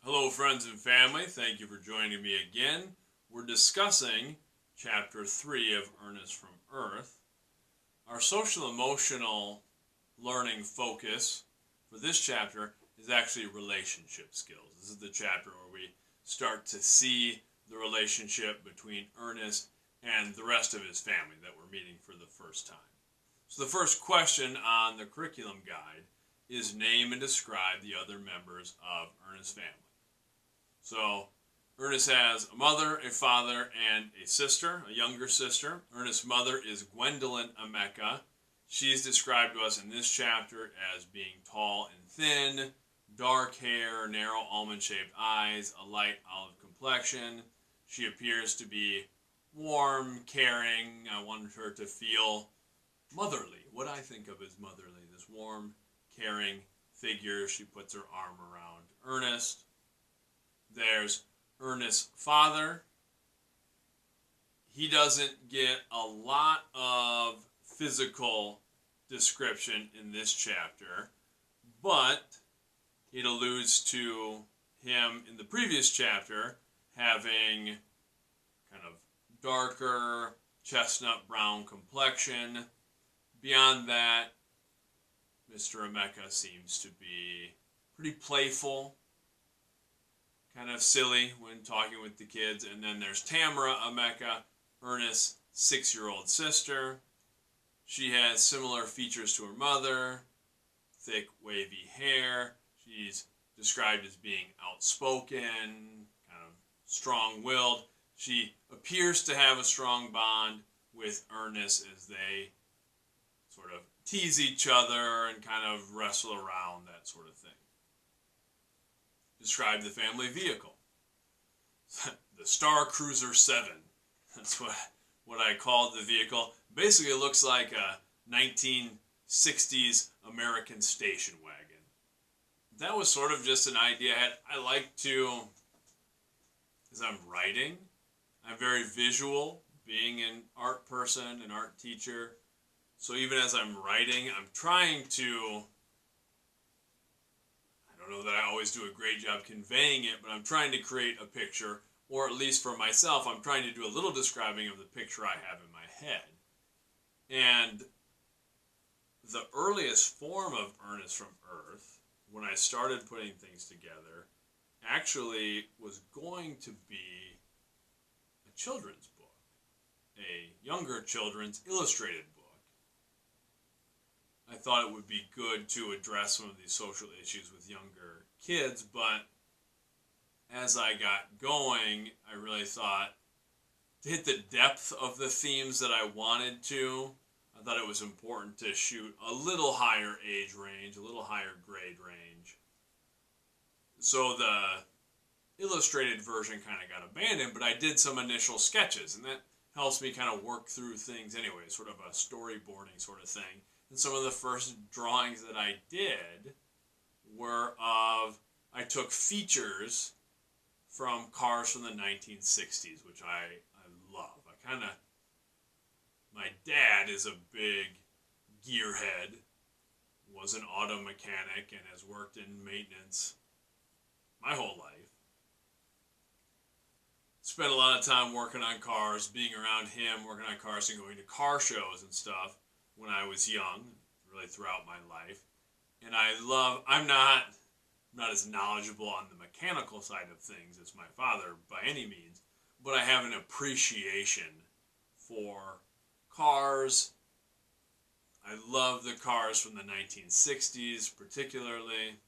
Hello, friends and family. Thank you for joining me again. We're discussing Chapter 3 of Ernest from Earth. Our social emotional learning focus for this chapter is actually relationship skills. This is the chapter where we start to see the relationship between Ernest and the rest of his family that we're meeting for the first time. So the first question on the curriculum guide is name and describe the other members of Ernest's family. So Ernest has a mother, a father, and a sister, a younger sister. Ernest's mother is Gwendolyn Emeka. She's described to us in this chapter as being tall and thin, dark hair, narrow almond-shaped eyes, a light olive complexion. She appears to be warm, caring. I wanted her to feel motherly, what I think of as motherly, this warm, caring figure. She puts her arm around Ernest. There's Ernest's father. He doesn't get a lot of physical description in this chapter, but it alludes to him in the previous chapter having kind of darker chestnut brown complexion. Beyond that, Mr. Emeka seems to be pretty playful, kind of silly when talking with the kids. And then there's Tamara Emeka, Ernest's 6-year-old sister. She has similar features to her mother, thick, wavy hair. She's described as being outspoken, kind of strong-willed. She appears to have a strong bond with Ernest as they sort of tease each other and kind of wrestle around, that sort of thing. Describe the family vehicle. The Star Cruiser 7. That's what I called the vehicle. Basically, it looks like a 1960s American station wagon. That was sort of just an idea I had. I like to, as I'm writing, I'm very visual, being an art person, an art teacher. So even as I'm writing, I'm trying to, I don't know that I always do a great job conveying it, but I'm trying to create a picture, or at least for myself, I'm trying to do a little describing of the picture I have in my head. And the earliest form of Ernest from Earth, when I started putting things together, actually was going to be a children's book, a younger children's illustrated book. I thought it would be good to address some of these social issues with younger kids, but as I got going, I really thought to hit the depth of the themes that I wanted to, I thought it was important to shoot a little higher age range, a little higher grade range. So the illustrated version kind of got abandoned, but I did some initial sketches, and that helps me kind of work through things anyway, sort of a storyboarding sort of thing. And some of the first drawings that I did were of, I took features from cars from the 1960s, which I love. My dad is a big gearhead, was an auto mechanic, and has worked in maintenance my whole life. Spent a lot of time working on cars, being around him, working on cars, and going to car shows and stuff when I was young, really throughout my life. And I'm not as knowledgeable on the mechanical side of things as my father by any means, but I have an appreciation for cars. I love the cars from the 1960s particularly.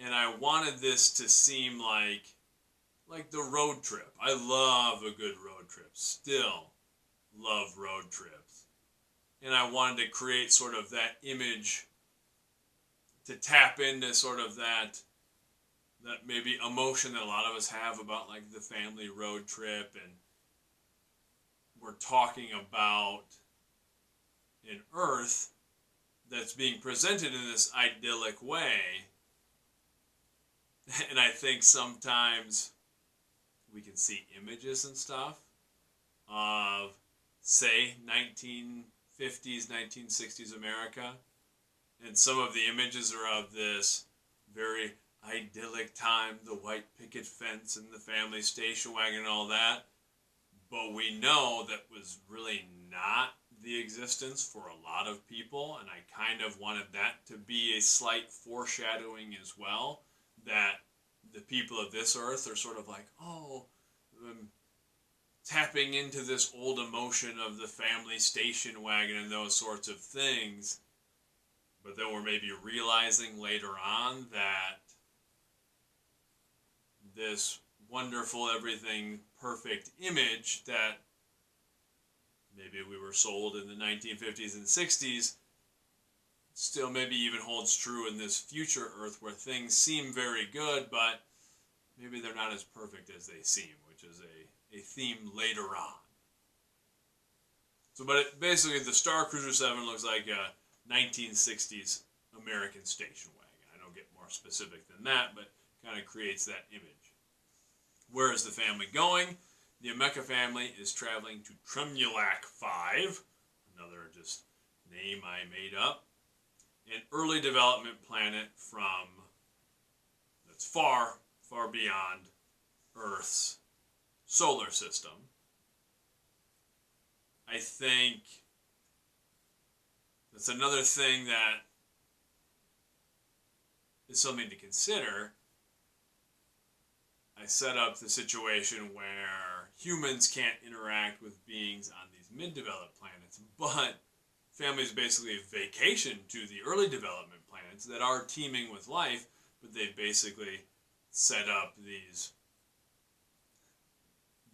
And I wanted this to seem like the road trip. I love a good road trip. Still love road trips. And I wanted to create sort of that image to tap into sort of that maybe emotion that a lot of us have about like the family road trip, and we're talking about an Earth that's being presented in this idyllic way. And I think sometimes we can see images and stuff of, say, 1950s, 1960s America. And some of the images are of this very idyllic time, the white picket fence and the family station wagon and all that. But we know that was really not the existence for a lot of people, and I kind of wanted that to be a slight foreshadowing as well, that the people of this earth are sort of like, oh, tapping into this old emotion of the family station wagon and those sorts of things. But then we're maybe realizing later on that this wonderful, everything perfect image that maybe we were sold in the 1950s and 60s still maybe even holds true in this future Earth where things seem very good, but maybe they're not as perfect as they seem, which is a theme later on. So, but basically the Star Cruiser 7 looks like a 1960s American station wagon. I don't get more specific than that, but kind of creates that image. Where is the family going? The Ameca family is traveling to Tremulac 5, another just name I made up, an early development planet that's far, far beyond Earth's solar system. I think that's another thing that is something to consider. I set up the situation where humans can't interact with beings on these mid-developed planets, but families basically vacation to the early development planets that are teeming with life, but they've basically set up these,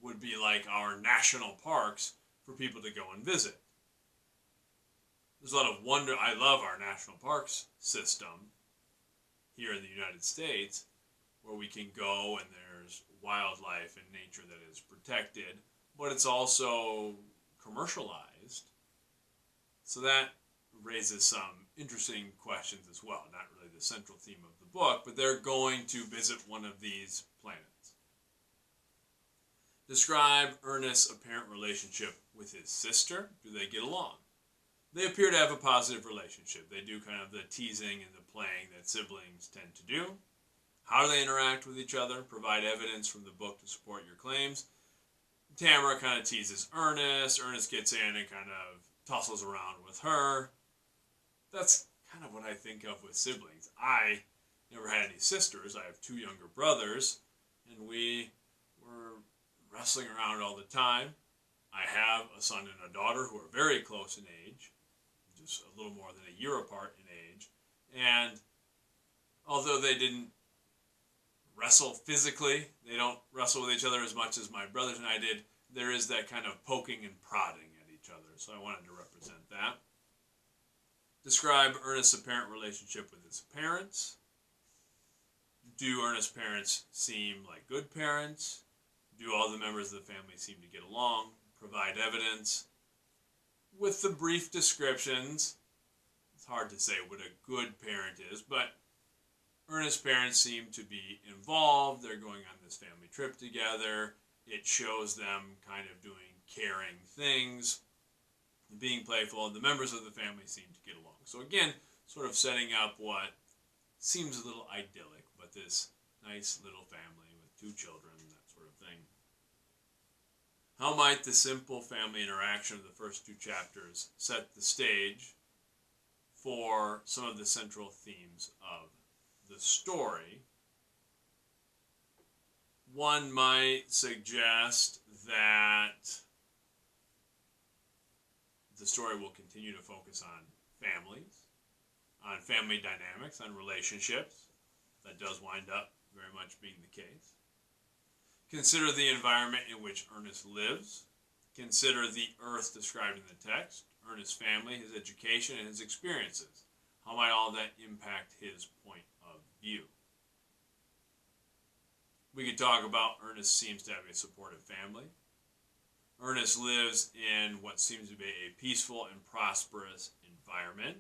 would be like our national parks for people to go and visit. There's a lot of wonder. I love our national parks system here in the United States, where we can go and there's wildlife and nature that is protected, but it's also commercialized. So that raises some interesting questions as well. Not really the central theme of the book, but they're going to visit one of these planets. Describe Ernest's apparent relationship with his sister. Do they get along? They appear to have a positive relationship. They do kind of the teasing and the playing that siblings tend to do. How do they interact with each other? Provide evidence from the book to support your claims. Tamara kind of teases Ernest. Ernest gets in and kind of tussles around with her. That's kind of what I think of with siblings. I never had any sisters. I have two younger brothers, and we were wrestling around all the time. I have a son and a daughter who are very close in age, just a little more than a year apart in age. And although they didn't wrestle physically, they don't wrestle with each other as much as my brothers and I did, there is that kind of poking and prodding at each other. So I wanted to represent that. Describe Ernest's apparent relationship with his parents. Do Ernest's parents seem like good parents? Do all the members of the family seem to get along? Provide evidence. With the brief descriptions, it's hard to say what a good parent is, but Ernest's parents seem to be involved. They're going on this family trip together. It shows them kind of doing caring things, being playful, and the members of the family seem to get along. So again, sort of setting up what seems a little idyllic, but this nice little family with two children, that sort of thing. How might the simple family interaction of the first two chapters set the stage for some of the central themes of the story? One might suggest that the story will continue to focus on families, on family dynamics, on relationships. That does wind up very much being the case. Consider the environment in which Ernest lives. Consider the Earth described in the text, Ernest's family, his education, and his experiences. How might all that impact his point of view? We could talk about Ernest seems to have a supportive family. Ernest lives in what seems to be a peaceful and prosperous environment.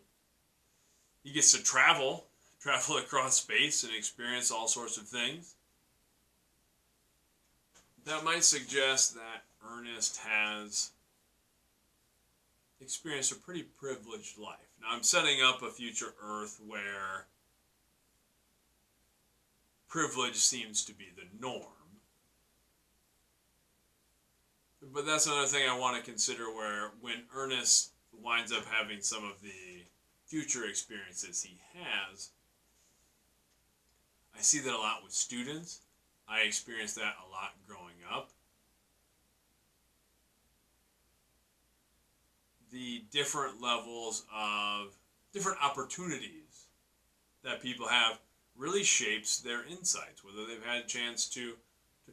He gets to travel across space and experience all sorts of things. That might suggest that Ernest has experienced a pretty privileged life. Now, I'm setting up a future Earth where privilege seems to be the norm. But that's another thing I want to consider, where when Ernest winds up having some of the future experiences he has, I see that a lot with students. I experienced that a lot growing up. The different levels of different opportunities that people have really shapes their insights, whether they've had a chance to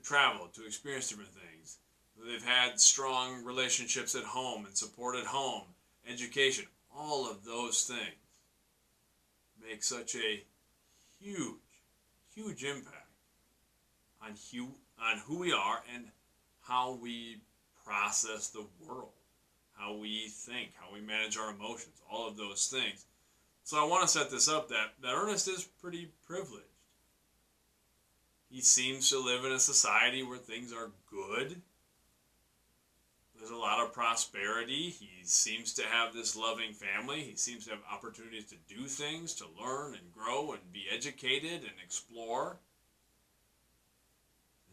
travel, to experience different things, whether they've had strong relationships at home and support at home, education. All of those things make such a huge impact on who we are and how we process the world, how we think, how we manage our emotions, all of those things. So I want to set this up that Ernest is pretty privileged. He seems to live in a society where things are good. There's a lot of prosperity. He seems to have this loving family. He seems to have opportunities to do things, to learn and grow and be educated and explore.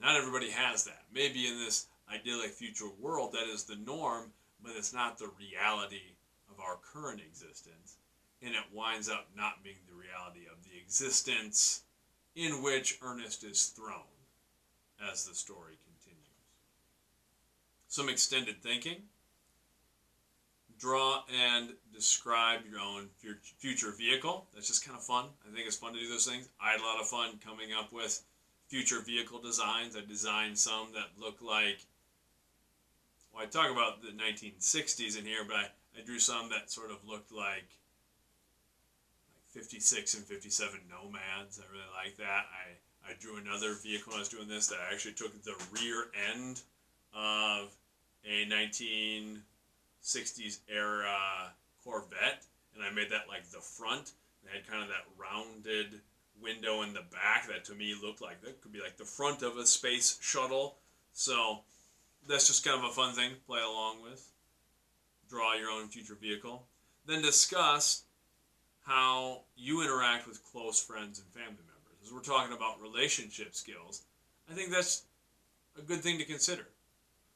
Not everybody has that. Maybe in this idyllic future world that is the norm, but it's not the reality of our current existence. And it winds up not being the reality of the existence in which Ernest is thrown as the story continues. Some extended thinking. Draw and describe your own future vehicle. That's just kind of fun. I think it's fun to do those things. I had a lot of fun coming up with future vehicle designs. I designed some that look like, well, I talk about the 1960s in here, but I drew some that sort of looked like 56 and 57 Nomads. I really like that. I drew another vehicle when I was doing this that I actually took the rear end of a 1960s era Corvette, and I made that like the front. It had kind of that rounded window in the back that to me looked like that could be like the front of a space shuttle. So that's just kind of a fun thing to play along with. Draw your own future vehicle. Then discuss how you interact with close friends and family members. As we're talking about relationship skills, I think that's a good thing to consider.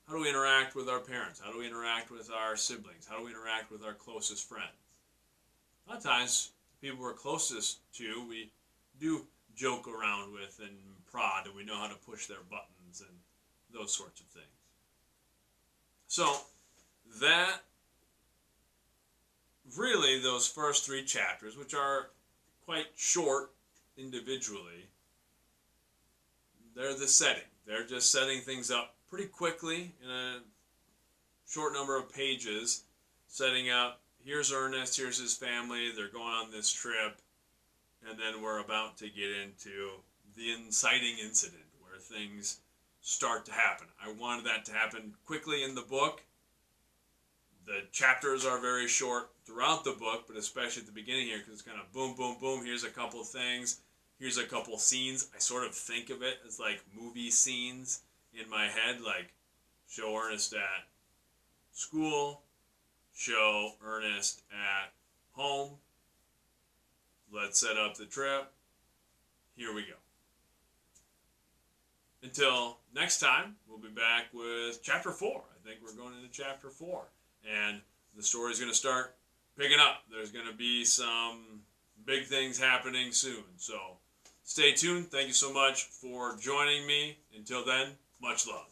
How do we interact with our parents? How do we interact with our siblings? How do we interact with our closest friends? A lot of times, the people we're closest to, we do joke around with and prod, and we know how to push their buttons and those sorts of things. So, that really, those first 3 chapters, which are quite short individually, they're the setting. They're just setting things up pretty quickly in a short number of pages, setting up, here's Ernest, here's his family, they're going on this trip, and then we're about to get into the inciting incident where things start to happen. I wanted that to happen quickly in the book. The chapters are very short throughout the book, but especially at the beginning here, because it's kind of boom, boom, boom, here's a couple things, here's a couple scenes. I sort of think of it as like movie scenes in my head, like show Ernest at school, show Ernest at home, let's set up the trip, here we go. Until next time, we'll be back with chapter 4. I think we're going into chapter 4. And the story's going to start picking up. There's going to be some big things happening soon. So stay tuned. Thank you so much for joining me. Until then, much love.